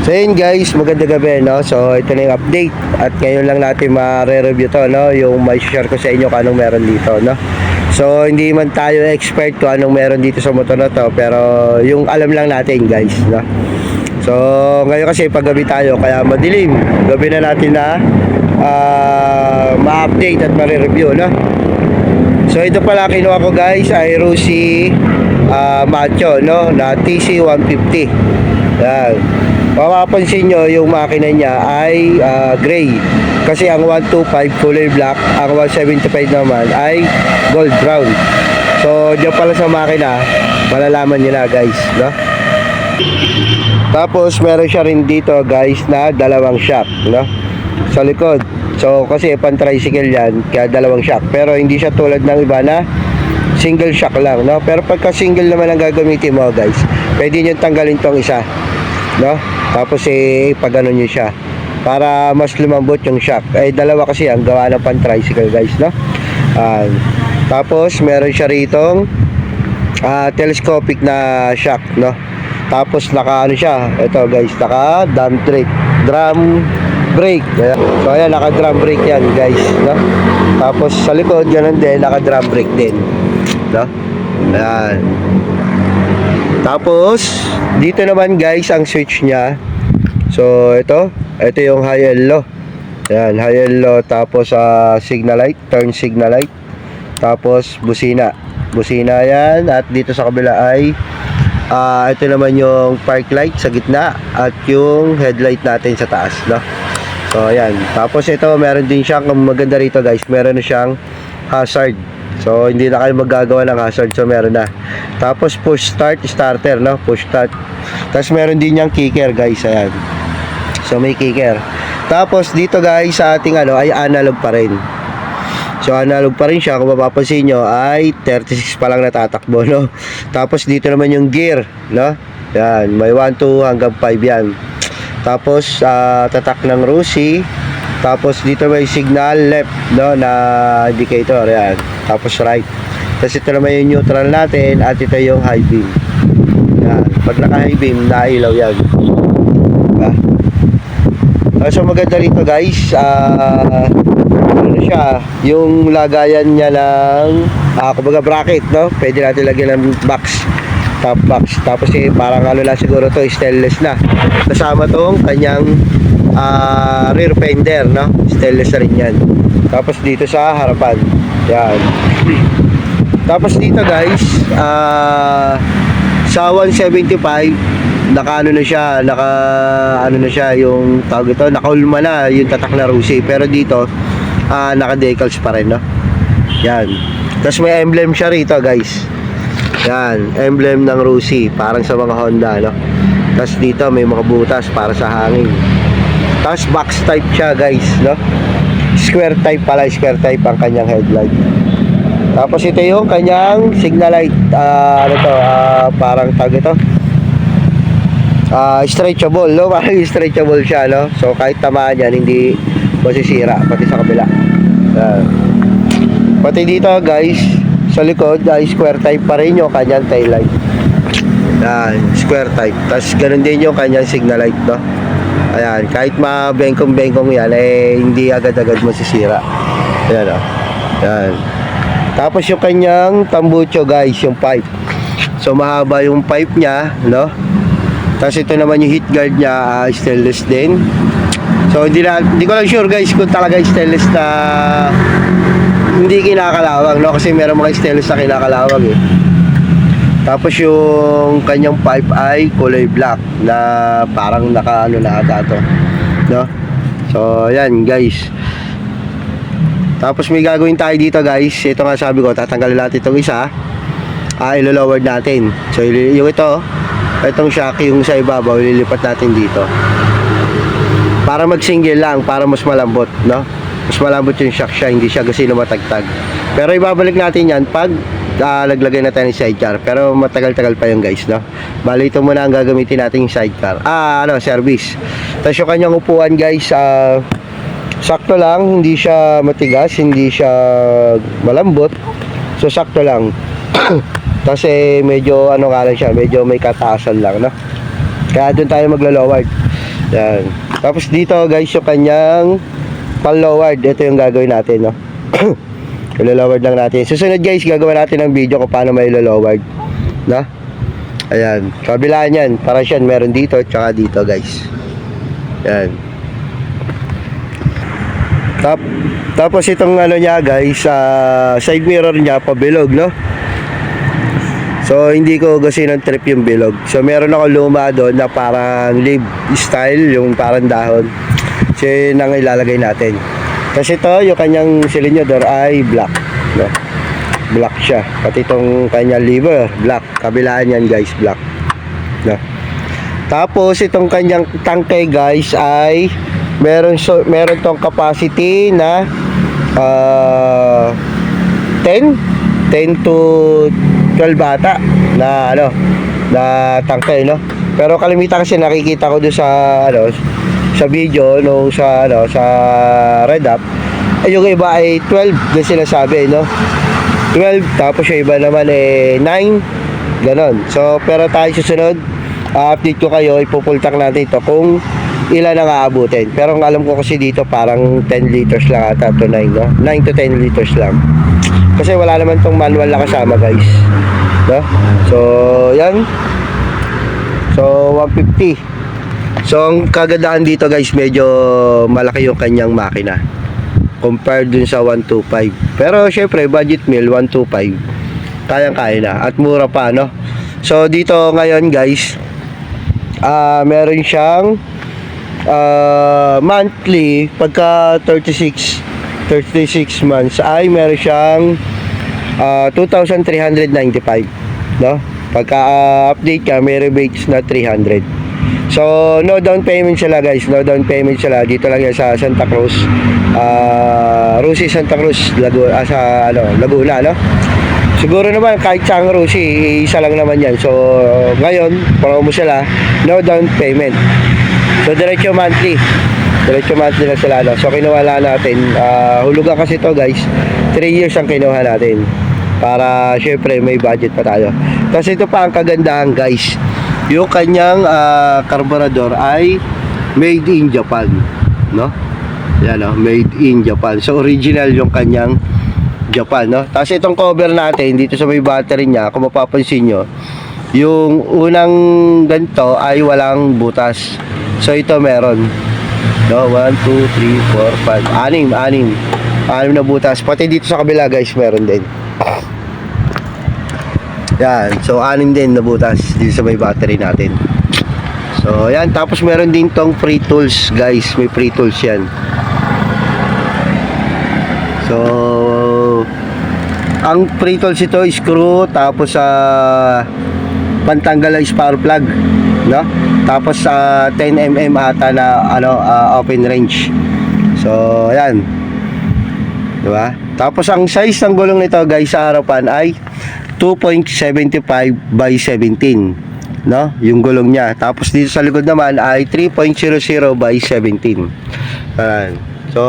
So yun guys, magandang gabi, no? So ito na yung update at ngayon lang natin ma-review to, no? Yung may share ko sa inyo kung anong meron dito, no? So hindi man tayo expert kung anong meron dito sa motor na to, pero yung alam lang natin guys, no? So ngayon kasi paggabi tayo kaya madilim, gabi na natin na ma-update at ma-review, no? So ito pala kinuha ko guys ay Rossi Macho, no? Na TC150. Yan. Mapapansin nyo yung makina niya ay gray kasi ang 125 kulay black, ang 175 naman ay gold brown. So diyan pala sa makina malalaman nyo na guys, no? Tapos meron siya rin dito guys na dalawang shock, no? Sa likod. So kasi pan tricycle yan kaya dalawang shock, pero hindi siya tulad ng iba na single shock lang, no? Pero pagka single naman ang gagamitin mo guys, pwede nyo tanggalin tong isa, no? Tapos pag ano nyo siya para mas lumambot yung shock. Dalawa kasi ang gawa ng pan tricycle guys, no? Tapos meron siya ritong telescopic na shock, no? Tapos naka ano siya, ito guys, naka drum brake. So ayan, naka drum brake yan guys, no? Tapos sa likod ganun din, naka drum brake din, no? Ayan. Tapos dito naman guys ang switch niya. So ito yung high yellow. Ayan, high yellow. Tapos signal light, turn signal light. Tapos busina yan. At dito sa kabila ay ito naman yung park light sa gitna at yung headlight natin sa taas, no? So ayan. Tapos ito meron din siyang maganda rito guys, meron na siyang hazard. So hindi na kayo magagawa ng hazard, so meron na. Tapos push start starter, no? Push start. Tapos meron din yang kicker guys, ayan. So may kicker. Tapos dito guys sa ating ay analog pa rin. So analog pa rin siya, kung mapapansin nyo ay 36 pa lang natatakbo, no? Tapos dito naman yung gear, no? Yan, may 1, 2 hanggang 5 yan. Tapos tatak ng Rossi. Tapos dito may signal left, no, na indicator, yan. Tapos right. Tapos ito naman yung neutral natin at ito yung high beam. Yan. Pag naka high beam, nailaw yan. Diba? So maganda rito guys, ano siya, yung lagayan niya ng kumbaga bracket, no? Pwede natin lagyan ng box, top box. Tapos parang ano lang siguro to, stainless na. Kasama tong kanyang rear fender, no? Stainless na rin yan. Tapos dito sa harapan, yan. Tapos dito guys, sa 175 naka ano na siya, yung tawag ito, nakaulma na yung tatak na Rossi, pero dito naka decals pa rin, no? Yan. Tapos may emblem siya rito guys, yan, emblem ng Rossi parang sa mga Honda, no? Tapos dito may mga butas para sa hangin. Tapos box type siya guys, no? Square type pala, square type ang kanyang headlight. Tapos ito yung kanyang signal light, parang tag ito, stretchable, no? Parang stretchable siya, no? So kahit tamaan yan hindi masisira, pati sa kabila. Pati dito guys sa likod ay square type pa rin yung kanyang tail light. Yan, square type. Tapos ganun din yung kanyang signal light, no? Ayan, kahit mabengkong-bengkong yan hindi agad-agad masisira. Ayan, oh. Yan. Tapos yung kanyang tambucho guys, yung pipe. So mahaba yung pipe niya, no? Tapos ito naman yung heat guard niya, stainless din. So hindi ko lang sure guys kung talaga stainless na hindi kinakalawang, no? Kasi meron mga stainless na kinakalawang eh. Tapos yung kanyang pipe ay kulay black na parang naka ano na ata to, no? So ayan guys. Tapos may gagawin tayo dito guys. Ito nga sabi ko, tatanggalin natin itong isa, ilo-lower natin. So yung itong shock, yung sa ibabaw, ililipat natin dito para mag-single lang, para mas malambot, no? Mas malambot yung shock siya, hindi siya kasi lumatagtag. Pero ibabalik natin yan pag laglagay na tayo ng sidecar, pero matagal-tagal pa yun guys, no? Bali ito muna ang gagamitin natin yung sidecar, service. Tapos yung kanyang upuan guys, sakto lang, hindi siya matigas, hindi siya malambot, so sakto lang. Kasi medyo ano nga lang siya, medyo may kataasan lang, no? Kaya doon tayo maglo-lowered. Yan. Tapos dito guys, yung kanyang pan-lowered. Ito yung gagawin natin, no? Ilo-lowered lang natin. Susunod guys, gagawin natin ng video kung paano may ilo-lowered, no? Ayan. Kabilaan yan. Para siyan, meron dito, tsaka dito guys. Yan. Tapos itong ano niya guys, side mirror niya pabilog, no? So hindi ko kasi ng trip yung bilog. So meron ako luma doon na parang leaf style, yung parang dahon. So yun ang ilalagay natin. Kasi ito, yung kanyang silinyador ay black, no? Black siya. Pati itong kanyang lever, black. Kabilaan yan guys, black, no? Tapos itong kanyang tangkay guys ay meron tong capacity na 10 to 12 bata na ano, na tangkay, no? Pero kalimitan kasi nakikita ko doon sa ano, sa video no, sa ano, sa Red Up, ay yung iba ay 12 na sinasabi, no? 12, tapos yung iba naman 9, ganon. So pero tayo susunod, update ko kayo, ipupultang natin ito kung ilan ang aabutin. Pero ang alam ko kasi dito parang 10 liters lang ata to 9, no? 9 to 10 liters lang. Kasi wala naman tong manual na kasama guys, no? So yan. So 150. So ang kagandaan dito guys, medyo malaki yung kanyang makina compared dun sa 125. Pero syempre budget meal 125 kayang-kaya na at mura pa, no? So dito ngayon guys, meron siyang monthly pagka 36 months ay meron siyang 2,395, no? Pagka update ka may rebates na 300. So no down payment sila guys, no down payment sila. Dito lang yan sa Santa Cruz, Rusi Santa Cruz, Laguna, sa ano, Laguna, no? Siguro naman kahit sa Rusi isa lang naman yan. So ngayon promo sila, no down payment. So diretso monthly na sila, no? So kinuha natin, hulugan kasi to guys, 3 years ang kinuha natin para syempre may budget pa tayo. Kasi ito pa ang kagandahan guys, yung kanyang carburetor ay made in Japan, no? Yan, no? Made in Japan. So original yung kanyang Japan, no? Tapos itong cover natin dito sa may battery niya, kung mapapansin nyo, yung unang ganito ay walang butas. So ito meron, no? 1, 2, 3, 4, 5, 6 na butas. Pati dito sa kabila guys meron din. Yan, so 6 din na butas dito sa may battery natin. So yan, tapos meron din tong free tools guys, may free tools yan. So ang free tools ito, screw, tapos pantanggal ng spark plug, no? Tapos 10mm ata na ano, open range. So ayan, diba? Tapos ang size ng gulong nito guys sa harapan ay 2.75 by 17, no? Yung gulong niya. Tapos dito sa likod naman ay 3.00 by 17. Ayan. So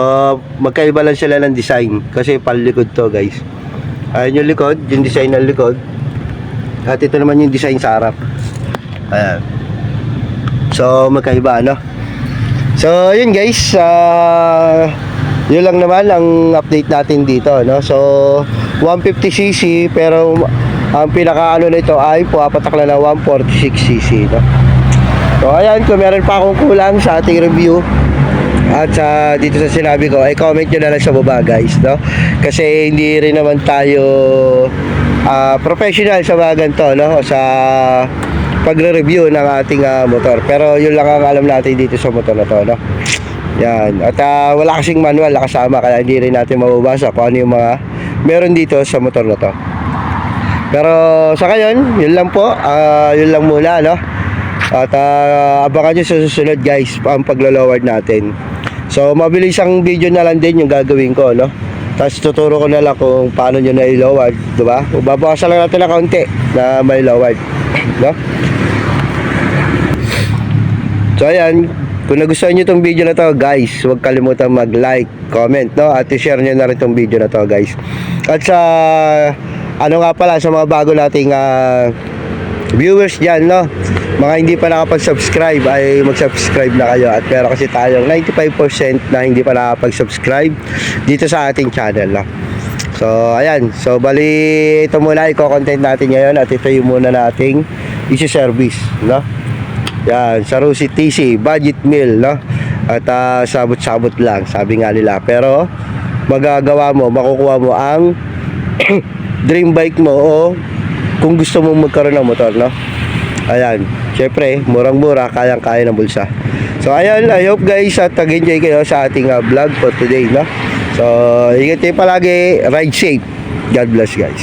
magkaiba lang sila ng design kasi palikod to guys. Ayan yung likod, yung design ng likod. At ito naman yung design sa harap. Ayan. So magkaiba, no? So yun guys, yun lang naman ang update natin dito, no? So 150cc, pero ang pinaka ano nito ay pumapatak na 146cc, no? So ayan, kung meron pa akong kulang sa ating review at dito sa sinabi ko, ay comment nyo na lang sa baba guys, no? Kasi hindi rin naman tayo professional sa mga ganito, no? Sa pagre-review ng ating motor. Pero yun lang ang alam natin dito sa motor na to, no? Yan. At wala kasing manual na kasama, kaya hindi rin natin mababasa kung ano yung mga meron dito sa motor na to. Pero sa ngayon, yun lang po. Yun lang muna, no? At abangan nyo sa susunod guys ang paglo-lowered natin. So mabilis ang video na lang din yung gagawin ko, no? Tapos tuturo ko na lang kung paano nyo na i-lowered, diba? Babawasan lang natin na kaunti na may lowered, no? So ayan, kung nagustuhan nyo itong video na to guys, huwag kalimutan mag-like, comment, no? At i-share nyo na rin itong video na to guys. At sa ano nga pala, sa mga bago nating viewers dyan, no? mga hindi pa nakapag-subscribe ay mag-subscribe na kayo. At meron kasi tayong 95% na hindi pa nakapag-subscribe dito sa ating channel, no? So, ayan. So, bali, ito muna i-content natin ngayon at ito yung muna nating isi-service, no? Yan, sa Rusi TC, budget meal, no? At sabot-sabot lang, sabi nga nila. Pero, magagawa mo, makukuha mo ang dream bike mo o kung gusto mo magkaroon ng motor, no? Ayan, syempre, murang-mura, kayang-kaya ng bulsa. So, ayan, I hope guys at nag-enjoy kayo sa ating vlog for today, no? So, ingat kayo palagi, ride safe. God bless guys.